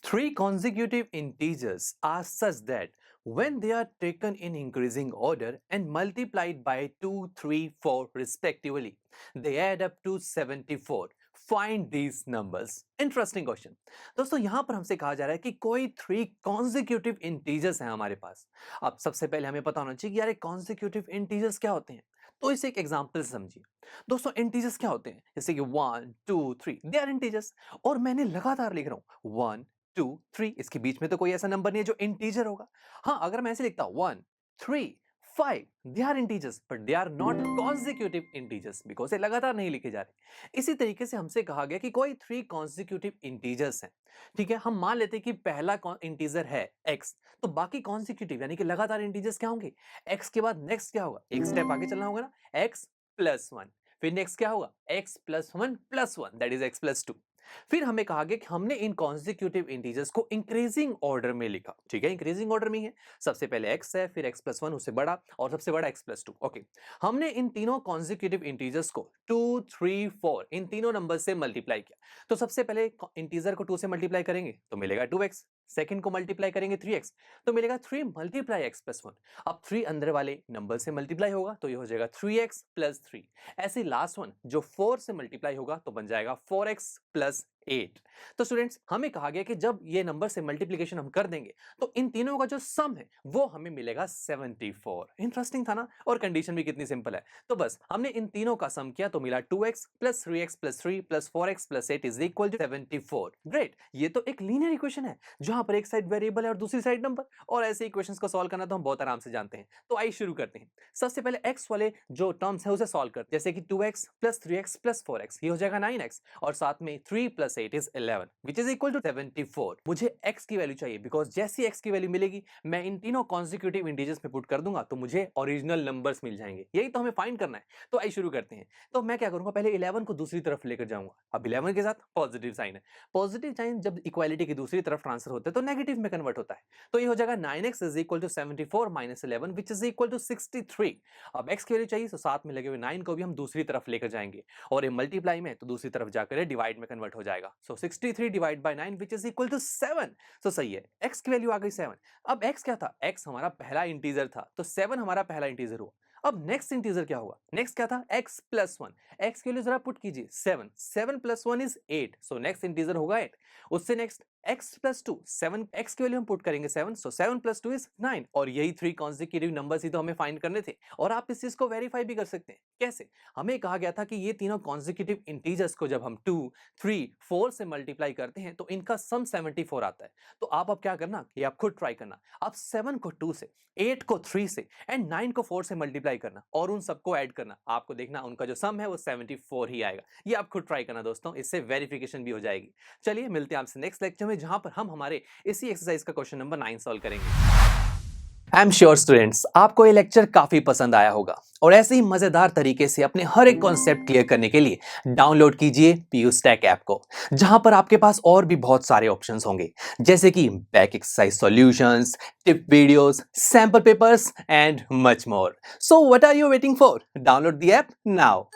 Three consecutive integers are such that when they are taken in increasing order and multiplied by 2, 3, 4 respectively, they add up to 74. Find these numbers. Interesting question. दोस्तों यहां पर हमसे कहा जा रहा है कि कोई थ्री कॉन्जिक्यूटिव इंटीजर्स हैं हमारे पास। अब सबसे पहले हमें पता होना चाहिए कि यार कॉन्जिक्यूटिव इंटीजर्स क्या होते हैं। तो इसे एक एग्जांपल से समझिए। दोस्तों इंटीजर्स क्या होते हैं, जैसे कि 1, 2, 3 दे आर इंटीजर्स और मैंने लगातार लिख रहा हूं 1, 2, 3 इसके बीच में तो कोई ऐसा नंबर नहीं है जो इंटीजर होगा। हाँ, अगर मैं ऐसे लिखता हूं 1, 3, 5 they are integers but they are not consecutive integers because ये लगातार नहीं लिखे जा रहे। इसी तरीके से हमसे कहा गया कि कोई थ्री कॉन्जिक्यूटिव इंटीजर्स हैं। ठीक है, हम मान लेते हैं कि पहला इंटीजर है x, तो बाकी कॉन्जिक्यूटिव यानी कि लगातार इंटीजर्स क्या होंगे, x के बाद नेक्स्ट क्या होगा, एक स्टेप आगे चलना होगा ना, x प्लस 1, फिर नेक्स्ट क्या होगा, x plus 1 plus 1 that is x plus 2। फिर हमें कहा गया कि हमने इन कॉन्जिक्यूटिव इंटीजर्स को इंक्रीजिंग ऑर्डर में लिखा। ठीक है, इंक्रीजिंग ऑर्डर में ही है, सबसे पहले x है, फिर x प्लस 1 उससे बड़ा और सबसे बड़ा x प्लस 2। ओके, हमने इन तीनों कॉन्जिक्यूटिव इंटीजर्स को 2, 3, 4 इन तीनों नंबर से मल्टीप्लाई किया। तो सबसे पहले इंटीजर को 2 से मल्टीप्लाई करेंगे तो मिलेगा 2x, सेकंड को मल्टीप्लाई करेंगे 3x तो मिलेगा 3 मल्टीप्लाई x प्लस 1। अब 3 अंदर वाले नंबर से मल्टीप्लाई होगा तो ये हो जाएगा 3x प्लस 3। ऐसे लास्ट वन जो 4 से मल्टीप्लाई होगा तो बन जाएगा 4x प्लस 8। तो स्टूडेंट्स हमें कहा गया कि जब ये नंबर से मल्टीप्लिकेशन हम कर देंगे तो इन तीनों का जो सम है वो हमें मिलेगा 74। इंटरेस्टिंग था ना, और कंडीशन भी कितनी सिंपल है। तो बस हमने इन तीनों का सम किया तो मिला 2x plus 3x plus 3 plus 4x plus 8 is equal to 74। Great, ये तो एक लीनियर इक्वेशन है जहां पर एक साइड वेरिएबल है और दूसरी साइड नंबर, और ऐसे इक्वेशंस को सॉल्व करना तो हम बहुत आराम से जानते हैं। तो आइए शुरू करते हैं। सबसे पहले x वाले जो टर्म्स है उसे सॉल्व करते हैं, जैसे कि 2x plus 3x plus 4x ये हो जाएगा 9x और साथ में 3 plus 8 is 11 which is equal to 74। मुझे x की वैल्यू चाहिए बिकॉज जैसी x की वैल्यू मिलेगी मैं इन तीनों कॉन्जिक्यूटिव इंटीजर्स में पुट कर दूंगा तो मुझे ओरिजिनल नंबर्स मिल जाएंगे। यही तो हमें फाइंड करना है। तो आइए शुरू करते हैं। तो मैं क्या करूंगा, पहले 11 को दूसरी तरफ लेकर जाऊंगा। अब 11 के साथ पॉजिटिव साइन है, पॉजिटिव साइन जब इक्वालिटी की दूसरी तरफ ट्रांसफर होता है तो नेगेटिव में कन्वर्ट होता है। तो ये हो जाएगा 9x is equal to 74 minus 11 which is equal to 63। अब x की वैल्यू चाहिए तो साथ में लगे हुए 9 को भी हम दूसरी तरफ लेकर जाएंगे और ये मल्टीप्लाई में तो दूसरी तरफ जाकर डिवाइड में कन्वर्ट हो जाएगा। So 63 divide by 9 which is equal to 7। So सही है, x की वैल्यू आ गई 7। अब x क्या था, x हमारा पहला इंटीजर था तो 7 हमारा पहला इंटीजर हुआ। अब नेक्स्ट इंटीजर क्या होगा, नेक्स्ट क्या था, x प्लस 1। x की वैल्यू जरा पुट कीजिए 7, 7 plus 1 is 8 so next integer होगा 8। उससे नेक्स्ट x प्लस 2, 7 x की वैल्यू हम पुट करेंगे 7 सो 7 प्लस 2 इज 9 और यही थ्री कॉन्जिक्यूटिव नंबर्स ही तो हमें फाइंड करने थे। और आप इस चीज को वेरीफाई भी कर सकते हैं। कैसे, हमें कहा गया था कि ये तीनों कॉन्जिक्यूटिव इंटीजर्स को जब हम 2, 3, 4 से मल्टीप्लाई करते हैं तो इनका सम 74 आता है। तो आप अब क्या करना, ये आप खुद ट्राई करना। आप 7 को 2 से, 8 को 3 से एंड 9 को 4 से मल्टीप्लाई करना और उन सबको ऐड करना। आपको देखना उनका जो सम है वो 74 ही आएगा। ये आप खुद ट्राई करना दोस्तों, इससे वेरिफिकेशन भी हो जाएगी। चलिए मिलते हैं आपसे नेक्स्ट लेक्चर में जहां पर हम हमारे इसी एक्सरसाइज का क्वेश्चन नंबर 9 सॉल्व करेंगे। आई एम श्योर स्टूडेंट्स आपको ये लेक्चर काफी पसंद आया होगा और ऐसे ही मजेदार तरीके से अपने हर एक कॉन्सेप्ट क्लियर करने के लिए डाउनलोड कीजिए पीयूस्टैक ऐप को, जहां पर आपके पास और भी बहुत सारे ऑप्शंस होंगे जैसे कि back exercise solutions, tip videos, sample papers and much more. So what are you waiting for? Download the app now.